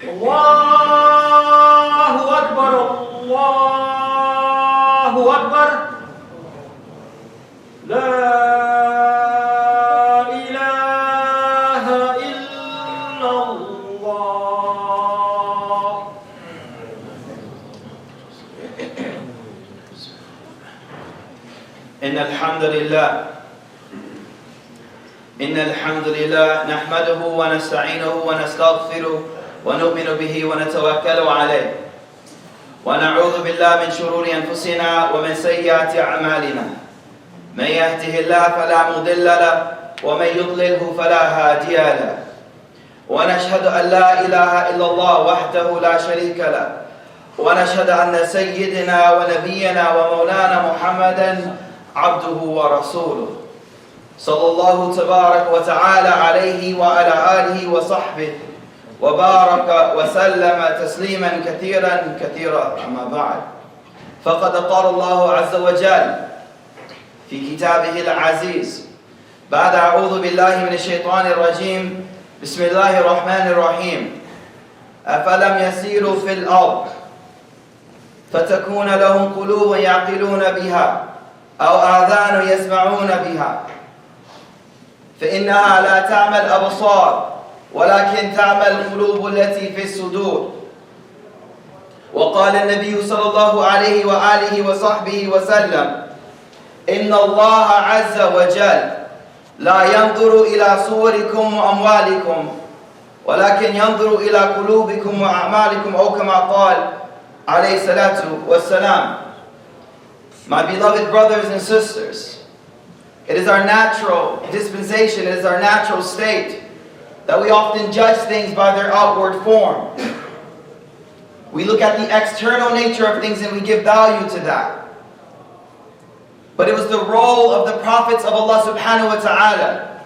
Allahu Akbar, Allahu Akbar. La ilaha illallah. إن الحمد لله نحمده ونستعينه ونستغفره ونؤمن به ونتوكل عليه ونعوذ بالله من شرور أنفسنا ومن سيئات أعمالنا من يهده الله فلا مضل له ومن يضلله فلا هادي له ونشهد أن لا إله إلا الله وحده لا شريك له ونشهد أن سيدنا ونبينا ومولانا محمدا عبده ورسوله صلى الله تبارك وتعالى عليه وعلى آله وصحبه وبارك وسلم تسليما كثيرا كثيرا. أما بعد، فقد قال الله عز وجل في كتابه العزيز بعد أعوذ بالله من الشيطان الرجيم بسم الله الرحمن الرحيم أفلم يسيروا في الأرض فتكون لهم قلوب يعقلون بها أو آذان يسمعون بها فإنها لا تعمى الأبصار ولكن تعمى القلوب التي في الصدور. وقال النبي صلى الله عليه وآله وصحبه وسلم إن الله عز وجل لا ينظر إلى صوركم وأموالكم ولكن ينظر إلى قلوبكم وأعمالكم أو كما قال عليه الصلاة والسلام. My beloved brothers and sisters, it is our natural dispensation, it is our natural state that we often judge things by their outward form. We look at the external nature of things and we give value to that. But it was the role of the prophets of Allah subhanahu wa ta'ala.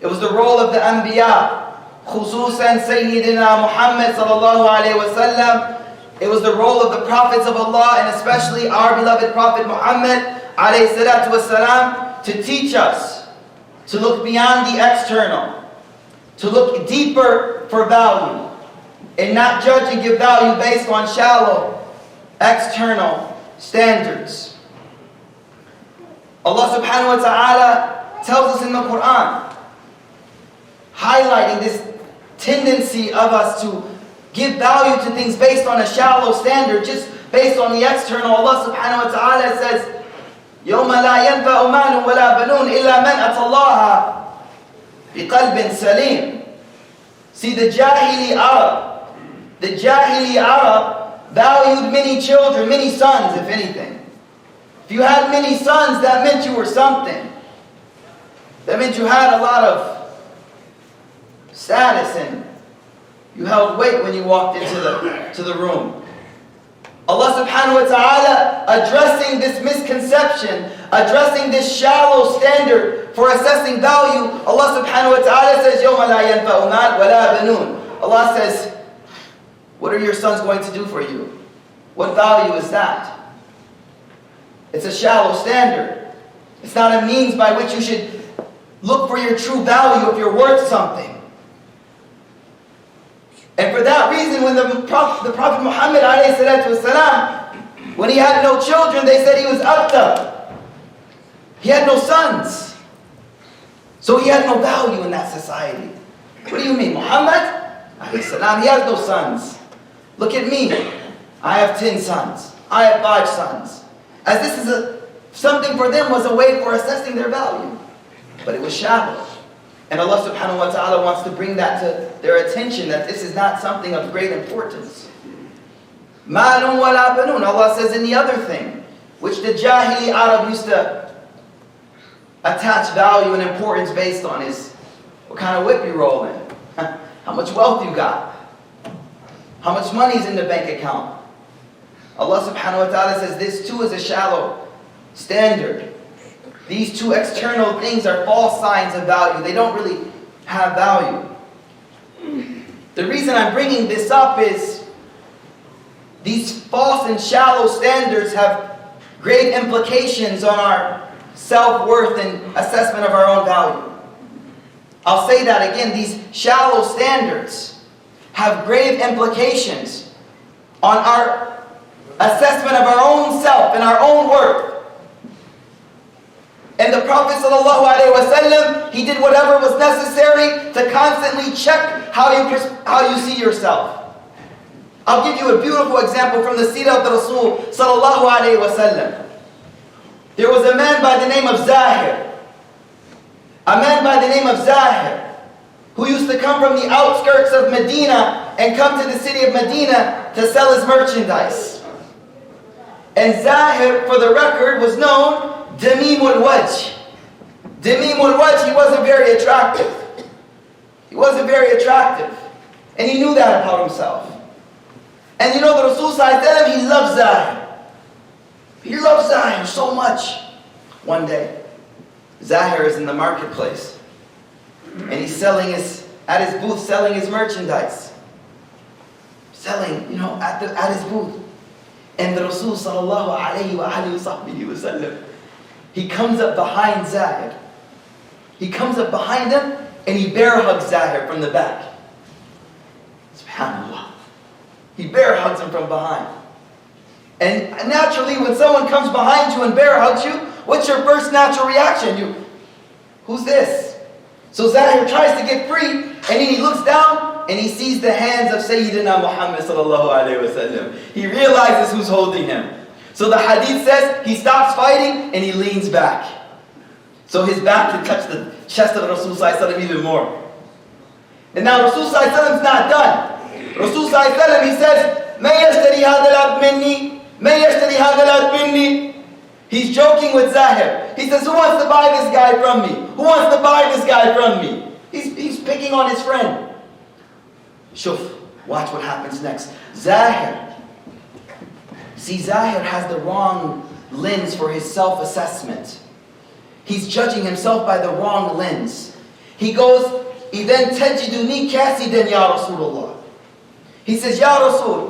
It was the role of the anbiya, khususan Sayyidina Muhammad sallallahu alayhi wa sallam. It was the role of the prophets of Allah and especially our beloved Prophet Muhammad alayhi salatu wasalam to teach us to look beyond the external, to look deeper for value, and not judge and give value based on shallow, external standards. Allah subhanahu wa ta'ala tells us in the Quran, highlighting this tendency of us to give value to things based on a shallow standard, just based on the external. Allah subhanahu wa ta'ala says, يوم لا ينفع مال ولا بنون إلا من أتى الله بقلب سليم. See, the Jahili Arab valued many children, many sons, if anything. If you had many sons, that meant you were something. That meant you had a lot of status and you held weight when you walked into the room. Allah subhanahu wa ta'ala addressing this misconception, addressing this shallow standard for assessing value, Allah subhanahu wa ta'ala says, يَوْمَ لَا يَنْفَعُ مَالٌ وَلَا بَنُونَ. Allah says, what are your sons going to do for you? What value is that? It's a shallow standard. It's not a means by which you should look for your true value if you're worth something. And for that reason, when the Prophet Muhammad ﷺ, when he had no children, they said he was abtar. He had no sons. So he had no value in that society. What do you mean? Muhammad ﷺ, he has no sons. Look at me. I have 10 sons. I have 5 sons. As this is something for them was a way for assessing their value. But it was shallow. And Allah subhanahu wa ta'ala wants to bring that to their attention, that this is not something of great importance. Ma'lum wa la banun. Allah says in the other thing, which the Jahili Arab used to attach value and importance based on, is what kind of whip you roll in, how much wealth you got, how much money is in the bank account. Allah subhanahu wa ta'ala says this too is a shallow standard. These two external things are false signs of value. They don't really have value. The reason I'm bringing this up is these false and shallow standards have great implications on our self-worth and assessment of our own value. I'll say that again. These shallow standards have grave implications on our assessment of our own self and our own worth. And the Prophet ﷺ, he did whatever was necessary to constantly check how you see yourself. I'll give you a beautiful example from the Seerah of the Rasul ﷺ. There was a man by the name of Zahir. A man by the name of Zahir, who used to come from the outskirts of Medina and come to the city of Medina to sell his merchandise. And Zahir, for the record, was known Damimul Wajh. Damimul Wajh, he wasn't very attractive. He wasn't very attractive. And he knew that about himself. And you know the Rasul ﷺ, he loved Zahir. He loved Zahir so much. One day, Zahir is in the marketplace. And he's at his booth selling his merchandise. Selling, at his booth. And the Rasul ﷺ, he comes up behind Zahir. He comes up behind him and he bear hugs Zahir from the back. SubhanAllah. He bear hugs him from behind. And naturally, when someone comes behind you and bear hugs you, what's your first natural reaction? Who's this? So Zahir tries to get free, and then he looks down and he sees the hands of Sayyidina Muhammad sallallahu alaihi wasallam. He realizes who's holding him. So the hadith says he stops fighting and he leans back. So his back can touch the chest of Rasul sallallahu alaihi wasallam even more. And now Rasul sallallahu alaihi wasallam is not done. Rasul sallallahu alaihi wasallam, he says, "Man yashtari hadha al-abd minni, man yashtari hadha al-abd minni." He's joking with Zahir. He says, "Who wants to buy this guy from me? Who wants to buy this guy from me?" He's picking on his friend. Shuf, watch what happens next. Zahir. See, Zahir has the wrong lens for his self-assessment. He's judging himself by the wrong lens. He goes, "Idan tajiduni kasidan ya Rasulullah." He says, "Ya Rasul,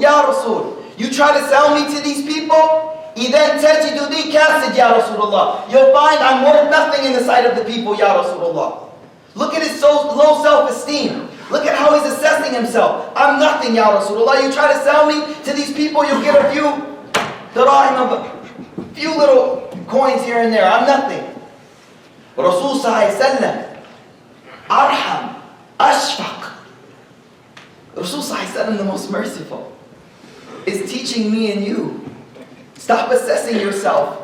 you try to sell me to these people? إِذَنْ تَجِدُنِي كَاسِدْ يَا رَسُولَ اللَّهِ. You'll find I'm worth nothing in the sight of the people, Ya Rasulullah." Look at his low self-esteem. Look at how he's assessing himself. I'm nothing, Ya Rasulullah. You try to sell me to these people, you'll get a few little coins here and there. I'm nothing. Rasul sallallahu alaihi wasallam, Arham, Ashfaq. Rasul sallallahu alaihi wasallam, the most merciful, is teaching me and you. Stop assessing yourself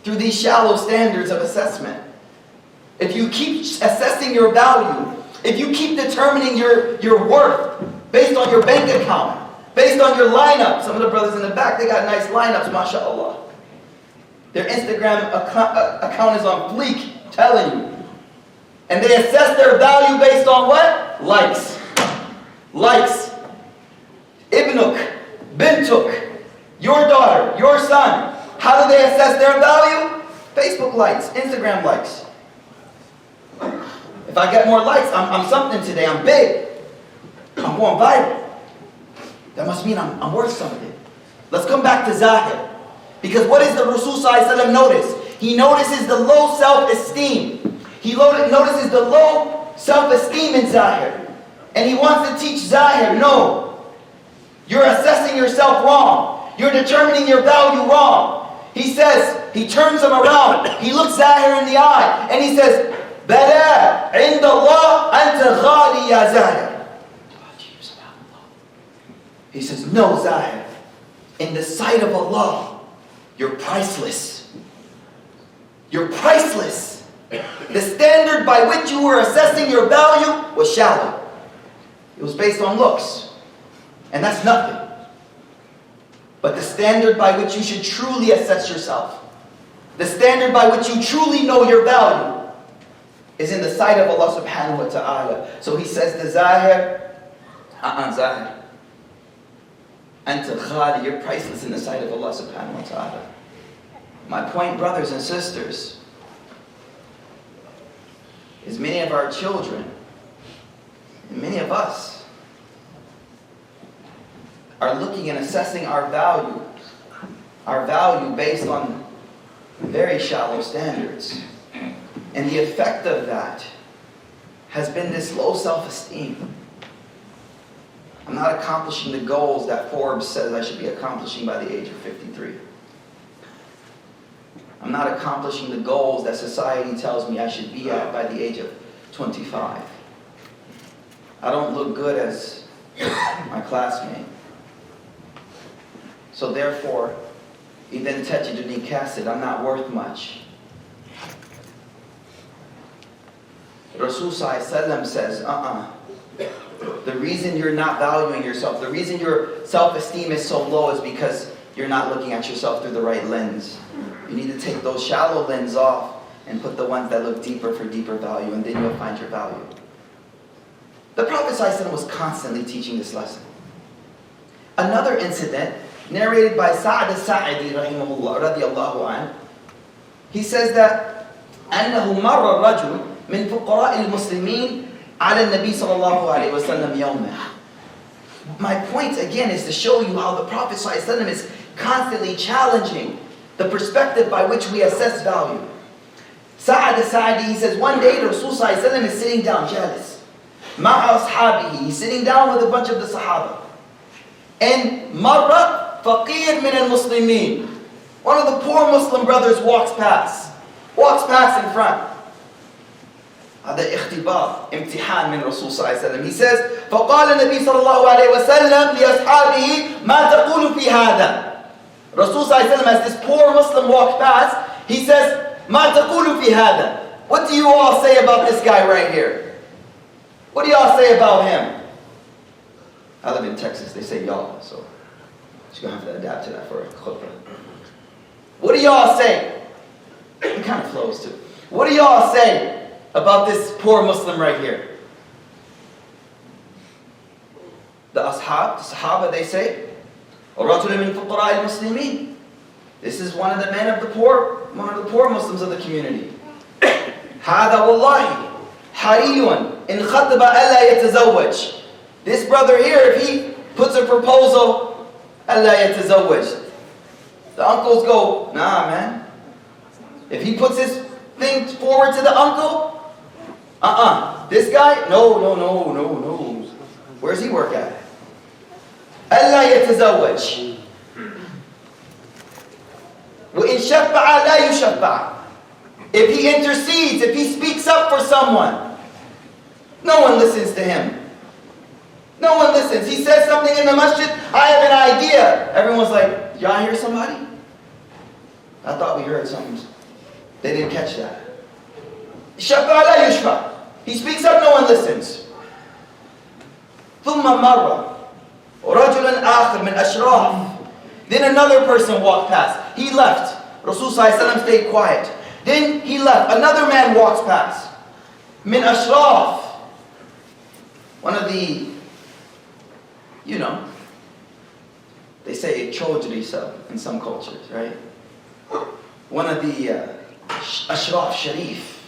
through these shallow standards of assessment. If you keep assessing your value, if you keep determining your worth based on your bank account, based on your lineup. Some of the brothers in the back, they got nice lineups, mashallah. Their Instagram account is on fleek, I'm telling you. And they assess their value based on what? Likes. Likes. Ibnuk, bintuk. Your daughter, your son. How do they assess their value? Facebook likes, Instagram likes. If I get more likes, I'm something today. I'm big. I'm going viral. That must mean I'm worth something. Let's come back to Zahir. Because what does the Rasul sallallahu alaihi wasallam notice? He notices the low self-esteem. He notices the low self-esteem in Zahir. And he wants to teach Zahir, no. You're assessing yourself wrong. You're determining your value wrong. He says, he turns him around. He looks Zahir in the eye. And he says, "Bala, inda Allah, anta ghali ya Zahir." He says, "No, Zahir. In the sight of Allah, you're priceless. You're priceless." The standard by which you were assessing your value was shallow. It was based on looks. And that's nothing. But the standard by which you should truly assess yourself, the standard by which you truly know your value, is in the sight of Allah subhanahu wa ta'ala. So he says to Zahir, Zahir, Anta ghali, you're priceless in the sight of Allah subhanahu wa ta'ala. My point, brothers and sisters, is many of our children, and many of us, are looking and assessing our value based on very shallow standards. And the effect of that has been this low self-esteem. I'm not accomplishing the goals that Forbes says I should be accomplishing by the age of 53. I'm not accomplishing the goals that society tells me I should be at by the age of 25. I don't look good as my classmate. So therefore, إِذَا تَجِدُنِي كَاسِدًا, I'm not worth much. Rasul says, the reason you're not valuing yourself, the reason your self-esteem is so low is because you're not looking at yourself through the right lens. You need to take those shallow lenses off and put the ones that look deeper for deeper value, and then you'll find your value. The Prophet ﷺ was constantly teaching this lesson. Another incident narrated by Sa'd al-Sa'idi radiyallahu anh, he says that أنه مر الرجل من فقراء المسلمين على النبي صلى الله عليه وسلم يومه. My point again is to show you how the Prophet ﷺ is constantly challenging the perspective by which we assess value. Sa'd al-Sa'idi, he says, one day the Rasul ﷺ is sitting down, jalis. مع أصحابه, he's sitting down with a bunch of the Sahaba. And مر فقير من المسلمين, one of the poor Muslim brothers walks past in front. هذا اختبار امتحان من الرسول صلى الله عليه وسلم. He says فقال النبي صلى الله عليه وسلم لأصحابه ما تقول في هذا. Rasul صلى الله عليه وسلم, as this poor Muslim walked past, he says ما تقول في هذا. What do you all say about this guy right here? What do y'all say about him? I live in Texas, they say y'all, so you're going to have to adapt to that for a khutbah. What do y'all say? It kind of flows too. What do y'all say about this poor Muslim right here? The Sahaba, they say, رَجُلٌ مِّن فُقَرَاءِ الْمُسْلِمِينَ. This is one of the men of the poor, one of the poor Muslims of the community. هَذَا وَاللَّهِ حَرِيٌّ إِنْ خَطَبَ أَلَّا يَتَزَوَّجْ. This brother here, if he puts a proposal, أَلَّا يَتَزَوَّجْ. The uncles go, nah man. If he puts his thing forward to the uncle, this guy, no. Where's he work at? أَلَّا يَتَزَوَّجْ. وَإِنْ شَفَّعَ لَا يُشَفَّعَ. If he intercedes, if he speaks up for someone, no one listens to him. No one listens. He says something in the masjid, I have an idea. Everyone's like, y'all hear somebody? I thought we heard something. They didn't catch that. شَفَّعَ لَا يُشْفَعَ. He speaks up, no one listens. ثُمَّ مَرَّ رَجُلٌ آخر مِنْ أَشْرَافٍ. Then another person walked past. He left. Rasul ﷺ stayed quiet. Then he left. Another man walks past. Min ashraf. One of the, they say chodri in some cultures, right? One of the ashraf sharif.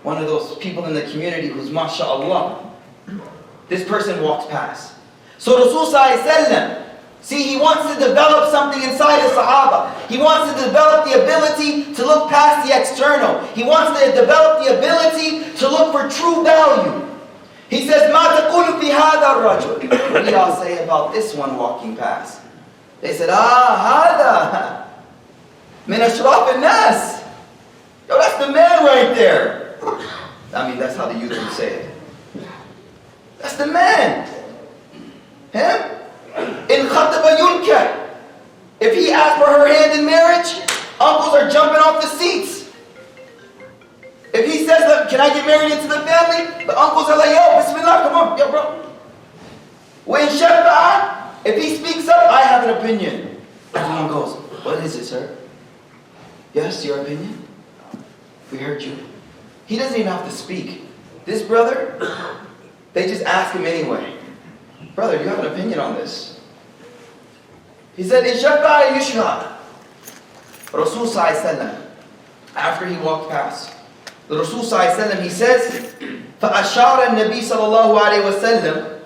One of those people in the community who's mashallah. This person walks past. So Rasul ﷺ, see, he wants to develop something inside the Sahaba. He wants to develop the ability to look past the external. He wants to develop the ability to look for true value. He says, مَا تَقُولُ فِي هَذَا الرَّجُلِ. What do y'all say about this one walking past? They said, هَذَا مِنْ أَشْرَافِ النَّاسِ. Yo, that's the man right there. I mean, that's how the youth would say it. That's the man. Him? In Khutbah yunka. If he asked for her hand in marriage, uncles are jumping off the seats. If he says, can I get married into the family? The uncles are like, yo, bismillah, come on, yo, bro. When Shaykh, if he speaks up, I have an opinion. Everyone goes, what is it, sir? Yes, your opinion? We heard you. He doesn't even have to speak. This brother, they just ask him anyway. Brother, do you have an opinion on this? He said, in Shaykh yushra. Rasul ﷺ, after he walked past, the Rasul ﷺ, he says, فَأَشَارَ النَّبِي صلى الله عليه وسلم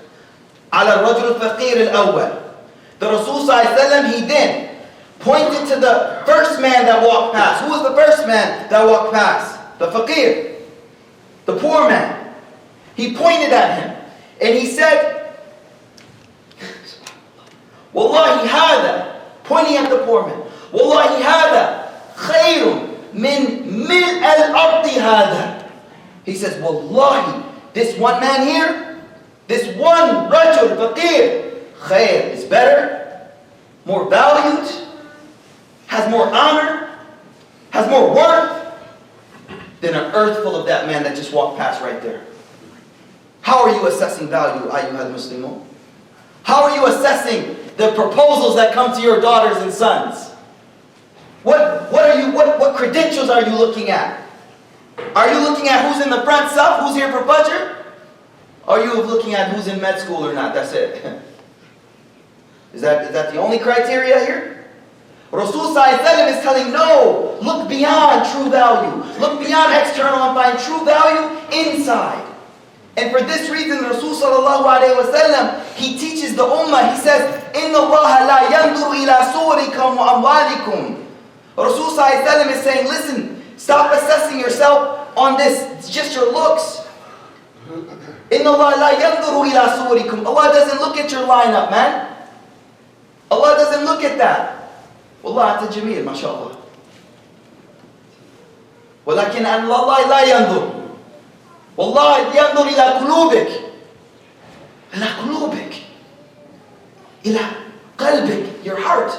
على الرجل الفقير الأول. The Rasul ﷺ, he then pointed to the first man that walked past. Who was the first man that walked past? The faqir, the poor man. He pointed at him and he said, Wallahi hada, pointing at the poor man. Wallahi hada, khayrun min mil al-ardi hada. He says, Wallahi, this one man here, this one rajul, faqir, khayr is better, more valued, has more honor, has more worth than an earth full of that man that just walked past right there. How are you assessing value, ayyuhal muslimun? How are you assessing the proposals that come to your daughters and sons? What credentials are you looking at? Are you looking at who's in the front saf, who's here for Fajr? Or are you looking at who's in med school or not? That's it. Is that the only criteria here? Rasul ﷺ is telling, no, look beyond true value. Look beyond external and find true value inside. And for this reason, Rasul ﷺ, he teaches the ummah, he says, إِنَّ اللَّهَ لَا يَنْظُرُ إِلَى صُوَرِكُمْ وَأَمْوَالِكُمْ. Rasul ﷺ is saying, listen, stop assessing yourself on this, it's just your looks. إِنَّ اللَّهَ لَا يَنْظُرُ إِلَى صُوَرِكُمْ. Allah doesn't look at your lineup, man. Allah doesn't look at that. والله أنت جميل ما شاء الله ولكن الله لا ينظر والله ينظر إلى قلوبك إلى قلوبك إلى قلبك, your heart.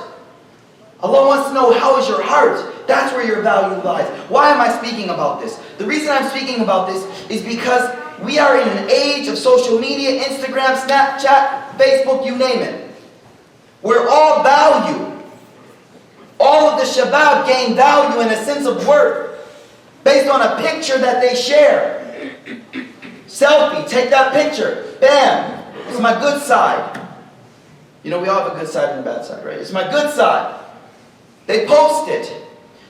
Allah wants to know, how is your heart? That's where your value lies. Why am I speaking about this? The reason I'm speaking about this is because we are in an age of social media, Instagram, Snapchat, Facebook, you name it. We're all value. All of the shabab gain value and a sense of worth based on a picture that they share. Selfie, take that picture. Bam. It's my good side. You know, we all have a good side and a bad side, right? It's my good side. They post it.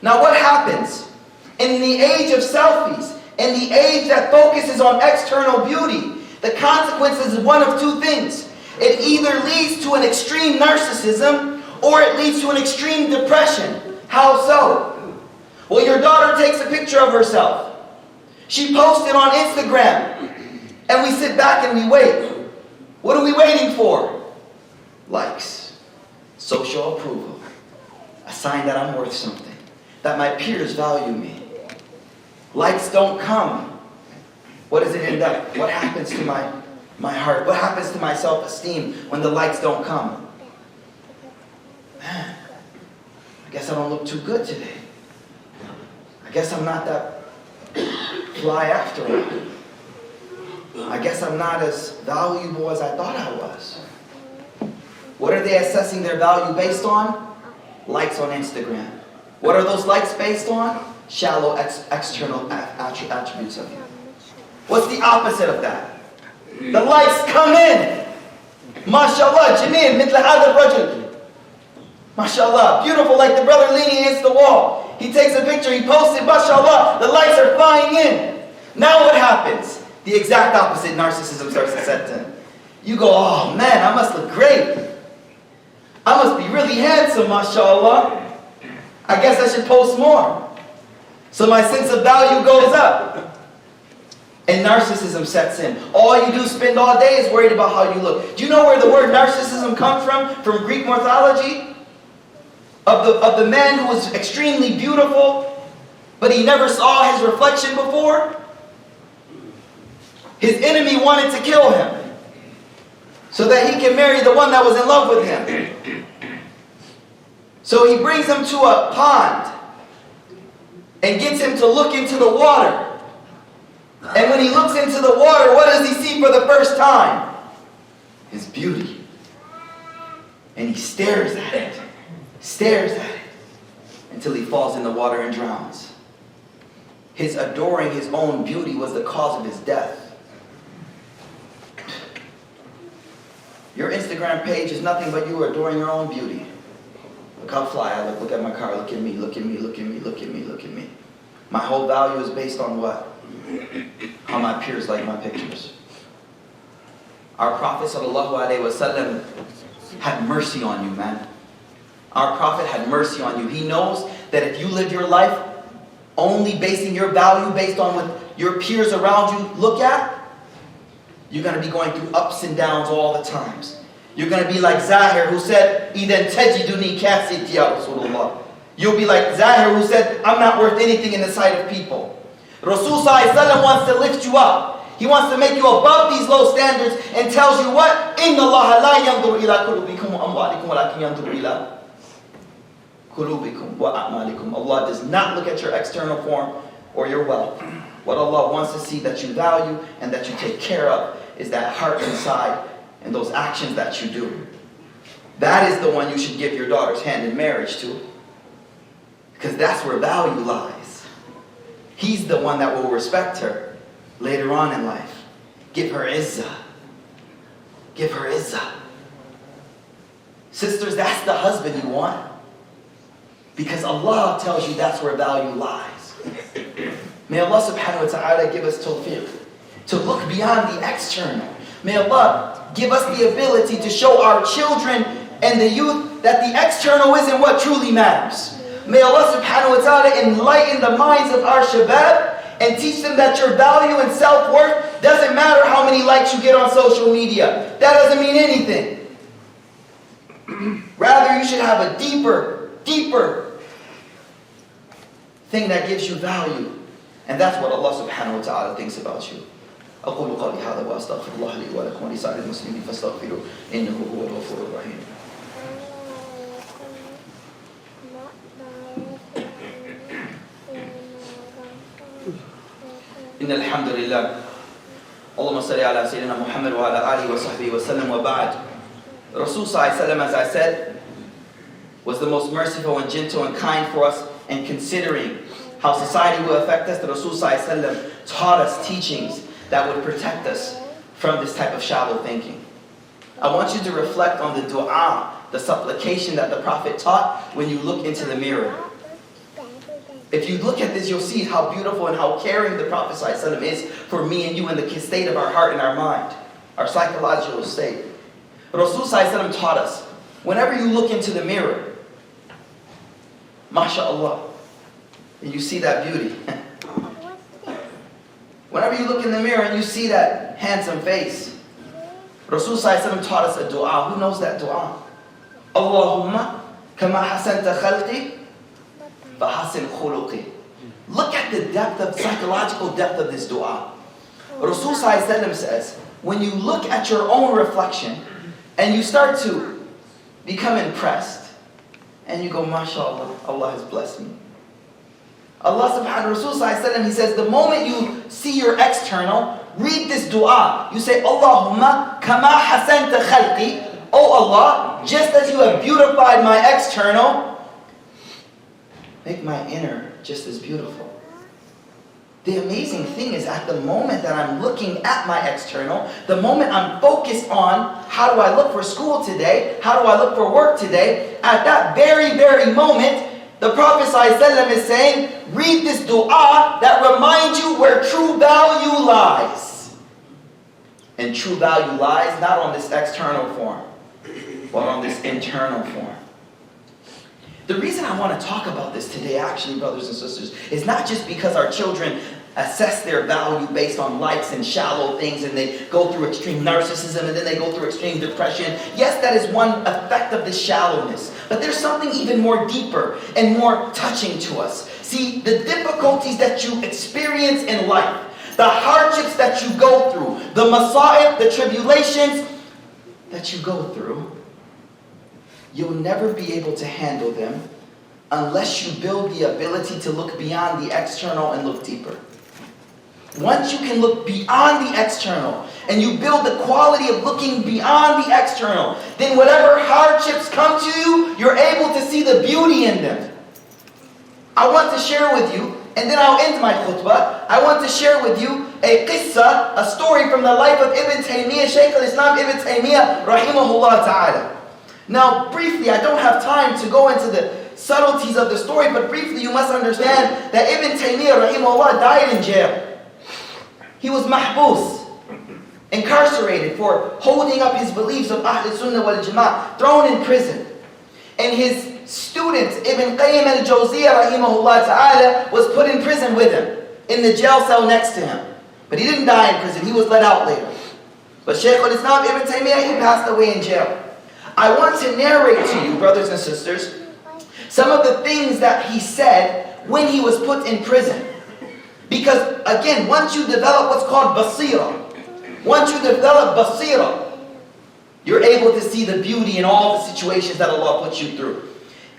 Now what happens? In the age of selfies, in the age that focuses on external beauty, the consequences is one of two things. It either leads to an extreme narcissism, or it leads to an extreme depression. How so? Well, your daughter takes a picture of herself. She posts it on Instagram. And we sit back and we wait. What are we waiting for? Likes. Social approval. A sign that I'm worth something. That my peers value me. Likes don't come. What does it end up? What happens to my heart? What happens to my self-esteem when the likes don't come? Man, I guess I don't look too good today. I guess I'm not that fly after all. I guess I'm not as valuable as I thought I was. What are they assessing their value based on? Likes on Instagram. What are those likes based on? Shallow external attributes of you. What's the opposite of that? The likes come in. MashaAllah, Jameel, mitla hadha rajul. MashaAllah, beautiful like the brother leaning against the wall. He takes a picture, he posts it, MashaAllah, the lights are flying in. Now what happens? The exact opposite, narcissism starts to set in. You go, oh man, I must look great. I must be really handsome, MashaAllah. I guess I should post more. So my sense of value goes up. And narcissism sets in. All you do spend all day is worried about how you look. Do you know where the word narcissism comes from? From Greek mythology? Of the man who was extremely beautiful, but he never saw his reflection before. His enemy wanted to kill him so that he can marry the one that was in love with him. So he brings him to a pond and gets him to look into the water. And when he looks into the water, what does he see for the first time? His beauty. And he stares at it. Stares at it. Until he falls in the water and drowns. His adoring his own beauty was the cause of his death. Your Instagram page is nothing but you adoring your own beauty. Look how fly I look. Look at my car. Look at me. Look at me. Look at me. Look at me. Look at me. My whole value is based on what? How my peers like my pictures. Our Prophet ﷺ had mercy on you, man. Our Prophet had mercy on you. He knows that if you live your life only basing your value based on what your peers around you look at, you're going to be going through ups and downs all the times. You're going to be like Zahir who said, إِذَا تَجِدُنِي كَاسِتْ يَا رَسُولُ اللَّهِ. You'll be like Zahir who said, I'm not worth anything in the sight of people. Rasul ﷺ wants to lift you up. He wants to make you above these low standards and tells you what? إِنَّ اللَّهَ لَا يَنْظُرُ إِلَىٰ قُلُوبِكُمْ وَأَمْوَالِكُمْ وَلَكِنْ يَنْظُرُ إِلَىٰ قُلُوبِكُمْ وَأَعْمَالِكُمْ. Allah does not look at your external form or your wealth. What Allah wants to see that you value and that you take care of is that heart inside and those actions that you do. That is the one you should give your daughter's hand in marriage to. Because that's where value lies. He's the one that will respect her later on in life. Give her izzah. Give her izzah. Sisters, that's the husband you want. Because Allah tells you that's where value lies. May Allah subhanahu wa ta'ala give us tawfiq to look beyond the external. May Allah give us the ability to show our children and the youth that the external isn't what truly matters. May Allah subhanahu wa ta'ala enlighten the minds of our shabab and teach them that your value and self-worth doesn't matter how many likes you get on social media. That doesn't mean anything. Rather, you should have a deeper thing that gives you value. And that's what Allah subhanahu wa ta'ala thinks about you. أقول قولي هذا وأستغفر الله لي ولكم ولسائر المسلمين فاستغفروه إنه هو الغفور الرحيم. إن الحمد لله اللهم صل على سيدنا محمد وعلى آله وصحبه وسلم وبعد. Rasul sallallahu alaihi wasallam, as I said, was the most merciful and gentle and kind for us, and considering how society will affect us, the Rasul sallallahu alaihi wasallam taught us teachings that would protect us from this type of shallow thinking. I want you to reflect on the dua, the supplication that the Prophet taught when you look into the mirror. If you look at this, you'll see how beautiful and how caring the Prophet ﷺ is for me and you in the state of our heart and our mind, our psychological state. Rasul ﷺ taught us, whenever you look into the mirror, MashaAllah, and you see that beauty. Whenever you look in the mirror and you see that handsome face, Rasul ﷺ taught us a dua. Who knows that dua? Allahumma kama hasanta khalqi fahasin khuluqi. Look at the depth of, psychological depth of this dua. Rasul ﷺ says, when you look at your own reflection and you start to become impressed and you go, MashaAllah, Allah has blessed me. Allah subhanahu wa ta'ala, He says, the moment you see your external, read this dua. You say, Allahumma kama hasanta khalqi. Oh Allah, just as you have beautified my external, make my inner just as beautiful. The amazing thing is, at the moment that I'm looking at my external, the moment I'm focused on how do I look for school today, how do I look for work today, at that very, very moment, the Prophet ﷺ is saying, read this dua that reminds you where true value lies. And true value lies not on this external form, but on this internal form. The reason I want to talk about this today, actually, brothers and sisters, is not just because our children assess their value based on likes and shallow things, and they go through extreme narcissism, and then they go through extreme depression. Yes, that is one effect of this shallowness. But there's something even more deeper and more touching to us. See, the difficulties that you experience in life, the hardships that you go through, the masa'ib, the tribulations that you go through, you'll never be able to handle them unless you build the ability to look beyond the external and look deeper. Once you can look beyond the external and you build the quality of looking beyond the external, then whatever hardships come to you, you're able to see the beauty in them. I want to share with you, and then I'll end my khutbah, I want to share with you a qissa, a story from the life of Ibn Taymiyyah, Shaykh al-Islam Ibn Taymiyyah, rahimahullah ta'ala. Now, briefly, I don't have time to go into the subtleties of the story, but briefly you must understand that Ibn Taymiyyah, rahimahullah, died in jail. He was mahbus, incarcerated for holding up his beliefs of Ahl Sunnah wal Jama'ah, thrown in prison. And his student, Ibn Qayyim al-Jawziyah, rahimahullah ta'ala, was put in prison with him, in the jail cell next to him. But he didn't die in prison, he was let out later. But Shaykh al-Islam Ibn Taymiyyah, he passed away in jail. I want to narrate to you, brothers and sisters, some of the things that he said when he was put in prison. Because again, once you develop what's called basira, you're able to see the beauty in all the situations that Allah puts you through.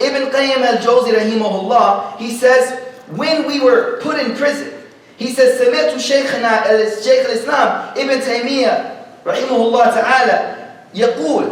Ibn Qayyim al-Jawzi rahimahullah, he says, when we were put in prison, he says, سمعت شيخنا الشيخ الإسلام ابن تيمية رحمه الله تعالى يقول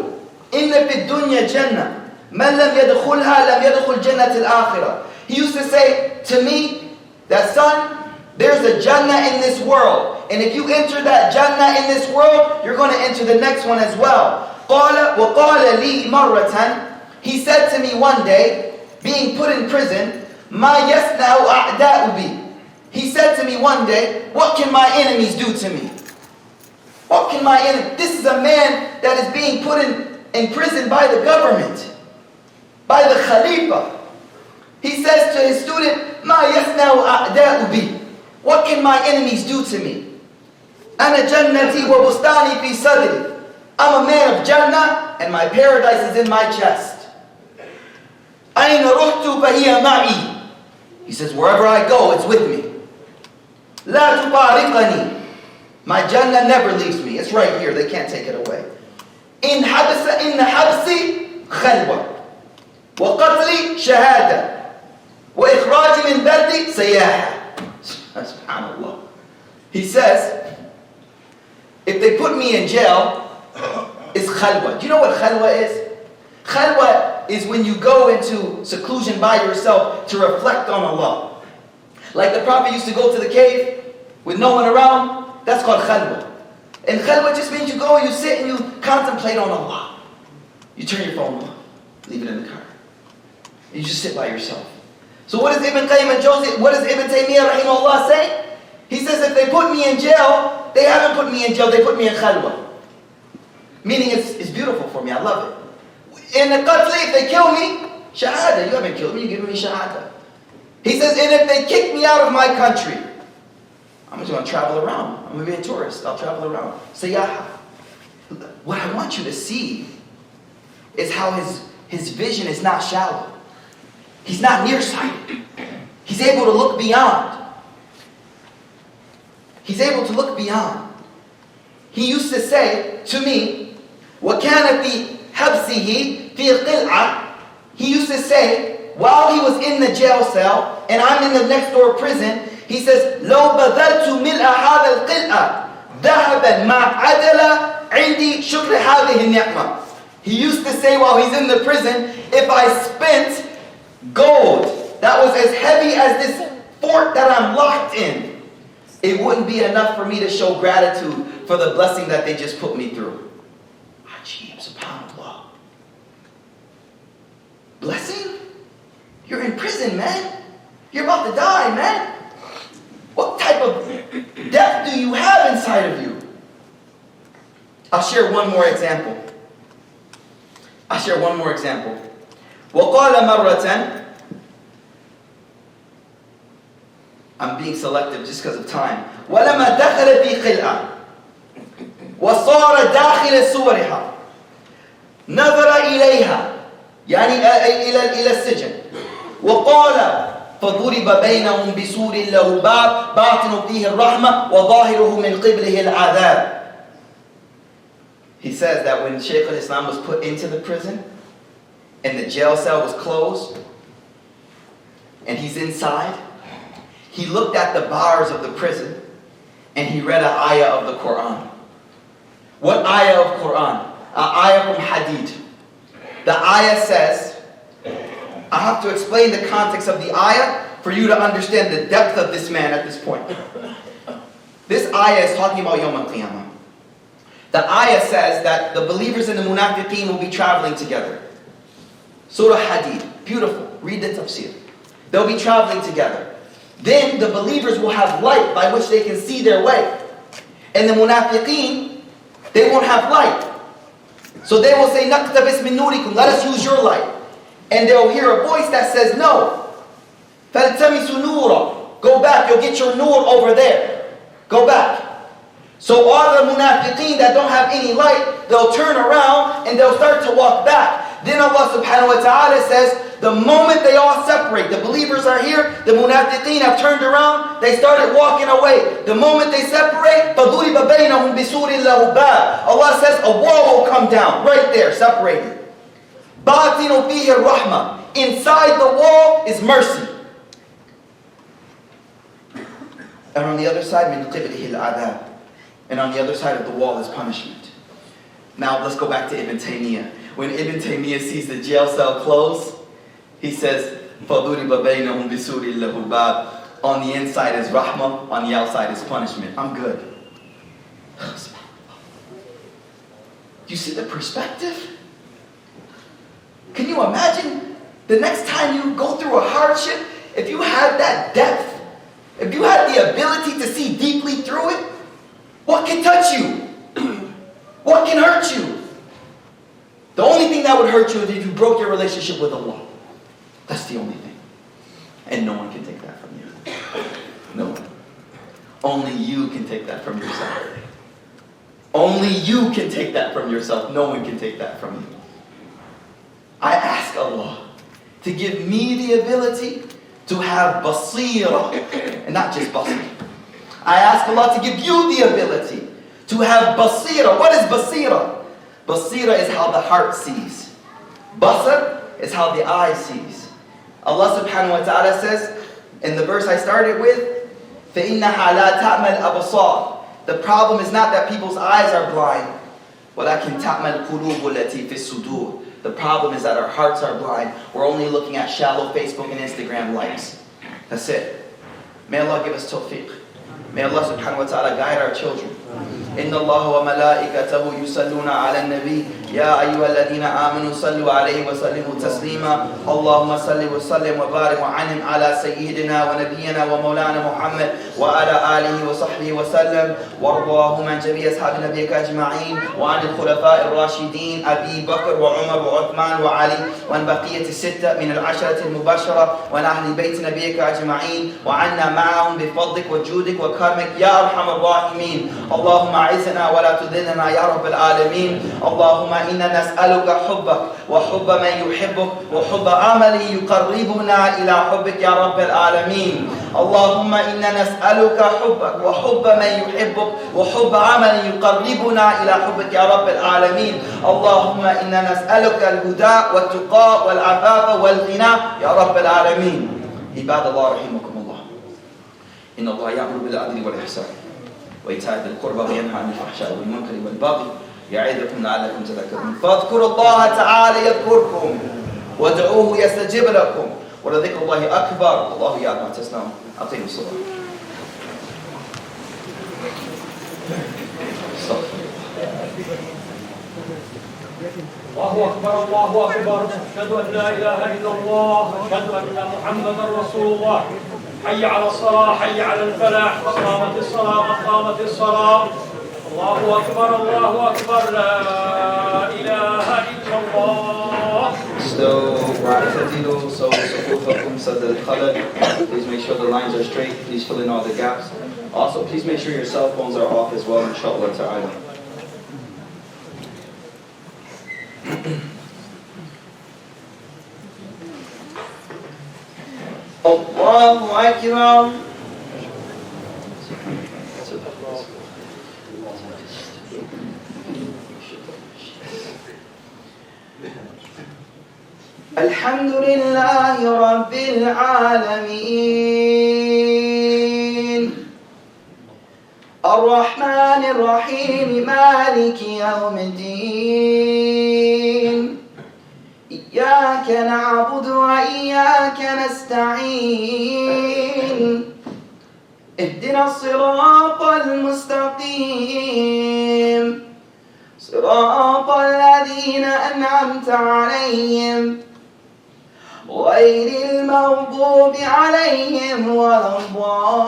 إن في الدنيا جنة من لم يدخلها لم يدخل جنة الآخرة. He used to say to me that, son, there's a Jannah in this world, and if you enter that Jannah in this world, you're going to enter the next one as well. قال وقال لي مرة, he said to me one day, being put in prison, ما يصنع أعداء بي. He said to me one day, what can my enemies do to me? What can my enemy? This is a man that is being put in prison by the government, by the Khalifa. He says to his student, ما يصنع أعداء بي. What can my enemies do to me? أنا جنتي وبستاني في صدري. I'm a man of Jannah and my paradise is in my chest. أين رحت فهي معي. He says, wherever I go, it's with me. لا تفارقني. My Jannah never leaves me. It's right here. They can't take it away. إن حبسي خلوة وقتلي شهادة وإخراجي من بلدي سياحة. Subhanallah. He says, if they put me in jail, it's khalwa. Do you know what khalwa is? Khalwa is when you go into seclusion by yourself to reflect on Allah. Like the Prophet used to go to the cave with no one around. That's called khalwa. And khalwa just means you go, you sit and you contemplate on Allah. You turn your phone off, leave it in the car. You just sit by yourself. So what does Ibn Qayyim al-Jawzi, what does Ibn Taymiyyah rahimahullah say? He says if they put me in jail, they haven't put me in jail, they put me in khalwa. Meaning it's beautiful for me, I love it. In the qatli, if they kill me, shahada, you haven't killed me, you're giving me shahada. He says, and if they kick me out of my country, I'm just going to travel around. I'm going to be a tourist, I'll travel around. Siyaha. What I want you to see is how his vision is not shallow. He's not nearsighted. He's able to look beyond. He's able to look beyond. He used to say to me, وَكَانَ فِي حَبْسِهِ فِي قِلْعَةٍ. He used to say, while he was in the jail cell, and I'm in the next door prison, he says, لَوْ بَذَلْتُ مِلْءَ هَذَا الْقِلْعَةِ ذَهَبًا مَا عَدَلَ عِنْدِي شُكْرِ هَذِهِ النِّعْمَةِ. He used to say while he's in the prison, if I spent gold that was as heavy as this fort that I'm locked in, it wouldn't be enough for me to show gratitude for the blessing that they just put me through. Ajib, subhanAllah. Blessing? You're in prison, man. You're about to die, man. What type of death do you have inside of you? I'll share one more example. وقال مرة, I'm being selective just because of time. ولما دخل في قلعة وصار داخل صورها نظر إليها يعني إلى السجن وقال فضرب بينهم بسور له باب باطن فيه الرحمة وظاهره من قبله العذاب. He says that when Shaykh al-Islam was put into the prison and the jail cell was closed and he's inside, he looked at the bars of the prison and he read an ayah of the Quran. What ayah of Quran? An ayah from Hadith. The ayah says, I have to explain the context of the ayah for you to understand the depth of this man at this point. This ayah is talking about Yawm al-Qiyamah. The ayah says that the believers and the munafiqeen will be traveling together. Surah Hadid, beautiful. Read the tafsir. They'll be traveling together. Then the believers will have light by which they can see their way. And the munafiqeen, they won't have light. So they will say, نَقْتَبِسْ مِن نُورِكُمْ, let us use your light. And they'll hear a voice that says, no. فَالْتَمِسُ نُورًا, go back, you'll get your nur over there. Go back. So all the munafiqeen that don't have any light, they'll turn around and they'll start to walk back. Then Allah subhanahu wa ta'ala says, the moment they all separate, the believers are here, the munafiqeen have turned around, they started walking away. The moment they separate, فَضُرِبَ بَيْنَهُمْ بِسُورٍ لَهُ بَابٌ. Allah says a wall will come down, right there, separated. بَاطِنُ فِيهِ الرَّحْمَةِ. Inside the wall is mercy. And on the other side, مِنْ قِبْلِهِ الْعَذَابِ. And on the other side of the wall is punishment. Now let's go back to Ibn Taymiyyah. When Ibn Taymiyyah sees the jail cell close, he says, فَضُرِبَ بَيْنَهُمْ بِسُورٍ لَهُ بَابٌ. On the inside is rahmah, on the outside is punishment. I'm good. You see the perspective? Can you imagine the next time you go through a hardship, if you had that depth, if you had the ability to see deeply through it, what can touch you? What can hurt you? The only thing that would hurt you is if you broke your relationship with Allah. That's the only thing. And no one can take that from you. No one. Only you can take that from yourself. Only you can take that from yourself. No one can take that from you. I ask Allah to give me the ability to have basira, and not just basira. I ask Allah to give you the ability to have basira. What is basira? Basira is how the heart sees. Basar is how the eye sees. Allah subhanahu wa ta'ala says, in the verse I started with, فَإِنَّهَا لَا تَعْمَى الْأَبْصَارِ. The problem is not that people's eyes are blind. وَلَكِنْ تَعْمَى الْقُلُوبُ الَّتِي فِي الصُّدُورِ. The problem is that our hearts are blind. We're only looking at shallow Facebook and Instagram likes. That's it. May Allah give us tawfiq. May Allah subhanahu wa ta'ala guide our children. إن الله وملائكته يصلون على النبي يا أيها الذين آمنوا صلوا عليه وسلموا تسليما اللهم صل وسلم وبارك وعنهم على سيدنا ونبينا ومولانا محمد وعلى آله وصحبه وسلم وارضاهم عن جميع أصحاب نبيك أجمعين وعن الخلفاء الراشدين أبي بكر وعمر وعثمان وعلي وعن بقية الستة من العشرة المبشرة وعن أهل بيت نبيك أجمعين وعنا معهم بفضلك وجودك وكرمك يا أرحم الراحمين اللهم أعزنا ولا تذلنا يا رب العالمين اللهم إنا نسألك حبك وحب من يحبك وحب عمل يقربنا إلى حبك يا رب العالمين اللهم إنا نسألك حبك وحب من يحبك وحب عمل يقربنا إلى حبك يا رب العالمين اللهم إنا نسألك الهدى والتقى والعفاف والغنى يا رب العالمين عباد الله رحمكم الله إن الله يأمر بالعدل والإحسان وإيتاء ذي القربى وينهى عن الفحشاء والمنكر والبغي يعظكم لعلكم تذكرون فاذكروا الله تعالى يذكركم وادعوه يستجب لكم ولذكر الله أكبر والله يعلم ما تصنعون أقيموا الصلاة الله أكبر الله أكبر أشهد أن لا إله إلا الله أشهد أن محمدا رسول الله حي على الصلاة حي على الفلاح قامت الصلاة قامت الصلاة الله أكبر لا إله إلا الله. واعتدلوا سووا صفوفكم سد الخلل. Please make sure the lines are straight. Please fill in all the gaps. Also, please make sure your cell phones are off as well, inshallah ta'ala. Allahu Akbar. الحمد لله رب العالمين الرحمن الرحيم مالك يوم الدين إياك نعبد وإياك نستعين اهدنا الصراط المستقيم صراط الذين أنعمت عليهم غير المغضوب عليهم ولا الضالين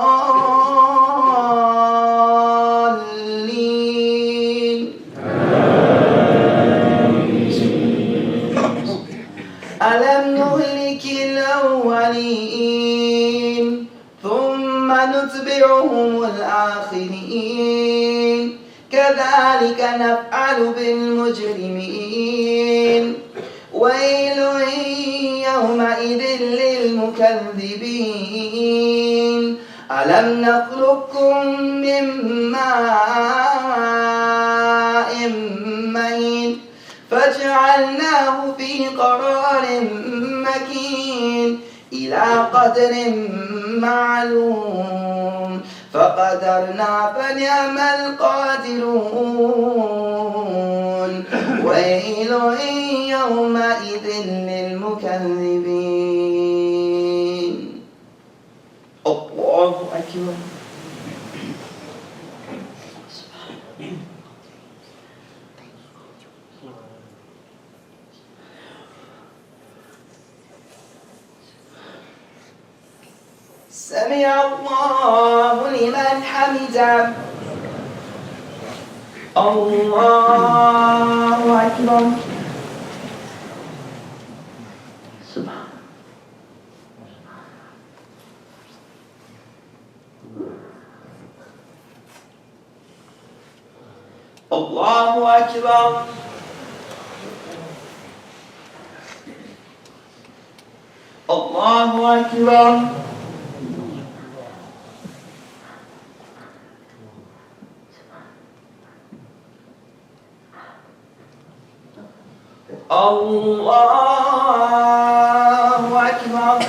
ألم نهلك الأولين ثم نتبعهم الآخرين كذلك نفعل بالمجرمين ويل يومئذ للمكذبين ألم نخلقكم من ماء مهين فجعلناه في قرار مكين إلى قدر معلوم فقدرنا فنعم القادرون ويل يومئذ للمكذبين الله أكبر سمع الله لمن حمده الله أكبر سبحان الله أكبر الله أكبر الله أكبر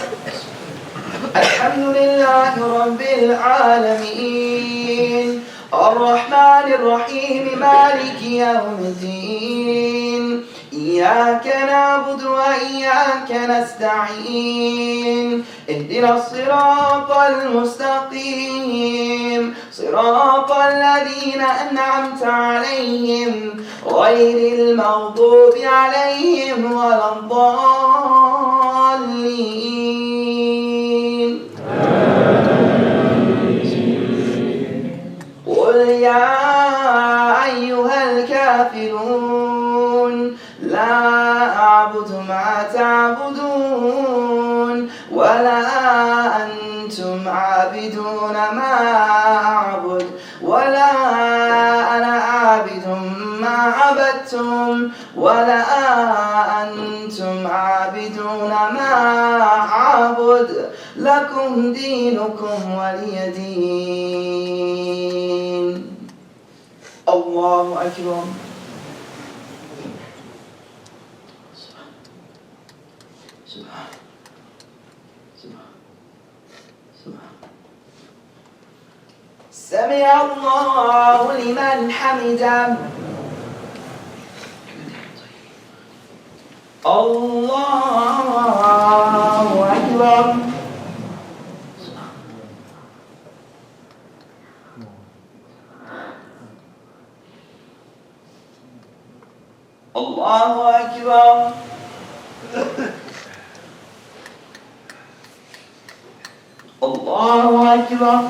الحمد لله رب العالمين الرحمن الرحيم مالك يوم الدين إياك نعبد وإياك نستعين اهدنا الصراط المستقيم صراط الذين أنعمت عليهم غير المغضوب عليهم ولا الضالين قل يا أيها الكافرون لا أعبد ما تعبدون ولا أنتم عابدون ما أعبد ولا أنا عابد ما عبدتم ولا أنتم عابدون ما أعبد لكم دينكم ولي دين الله أكبر سمع الله لمن حمده الله أكبر الله أكبر الله أكبر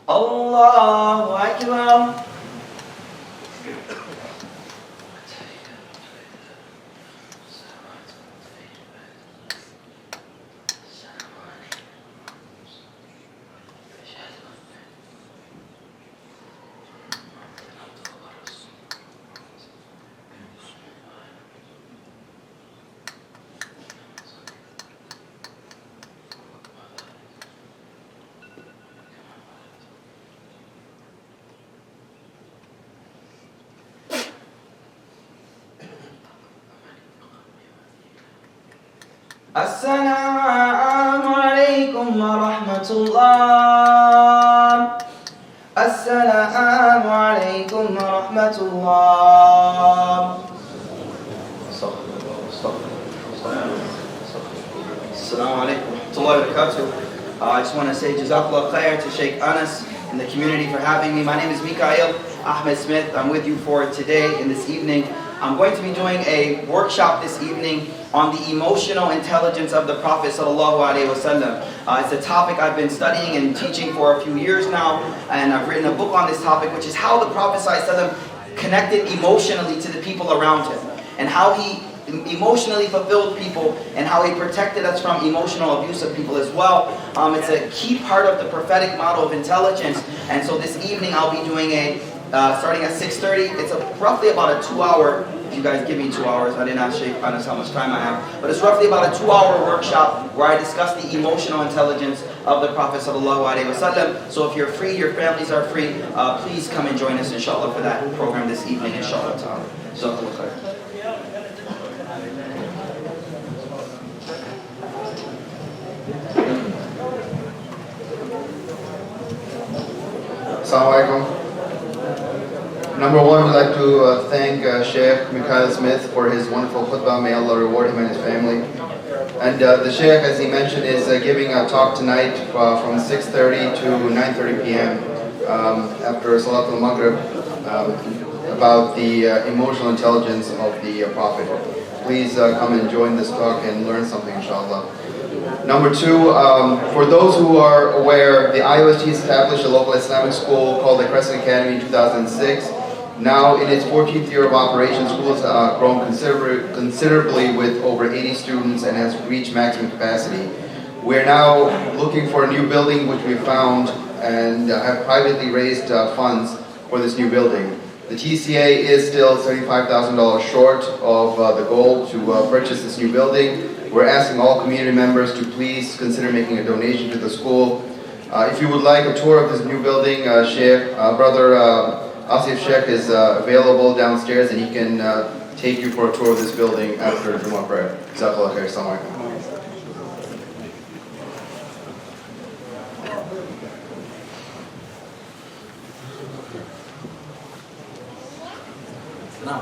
الله أكبر السلام عليكم ورحمة الله السلام عليكم ورحمة الله Assalamu alaikum wa rahmatullahi wa barakatuh. I just want to say Jazakallah khair to Shaykh Anas and the community for having me. My name is Mikaeel Ahmed Smith. I'm with you for today and this evening. I'm going to be doing a workshop this evening on the emotional intelligence of the Prophet sallallahu alaihi wasallam. It's a topic I've been studying and teaching for a few years now, and I've written a book on this topic, which is how the Prophet sallallahu alaihi wasallam connected emotionally to the people around him, and how he emotionally fulfilled people, and how he protected us from emotional abuse of people as well. It's a key part of the prophetic model of intelligence, and so this evening I'll be doing a starting at 6:30. It's roughly about a 2-hour. If you guys give me 2 hours, I didn't ask Shaykh how much time I have, but it's roughly about a 2-hour workshop where I discuss the emotional intelligence of the Prophet sallallahu alaihi wasallam. So if you're free, your families are free, please come and join us, inshallah, for that program this evening, inshallah ta'ala. Jazakallah khair. Assalamu alaikum. Number one, we'd like to thank Shaykh Mikaeel Smith for his wonderful khutbah. May Allah reward him and his family. And the Shaykh, as he mentioned, is giving a talk tonight from 6:30 to 9:30 p.m. After Salat al-Maghrib about the emotional intelligence of the Prophet. Please come and join this talk and learn something, inshallah. Number two, for those who are aware, the IOST established a local Islamic school called the Crescent Academy in 2006. Now, in its 14th year of operation, school has grown considerably with over 80 students and has reached maximum capacity. We are now looking for a new building, which we found, and have privately raised funds for this new building. The TCA is still $75,000 short of the goal to purchase this new building. We're asking all community members to please consider making a donation to the school. If you would like a tour of this new building, Brother Asif Shaykh is available downstairs, and he can take you for a tour of this building after Jummah prayer. Jazakallah khair. Assalamu alaikum. Now.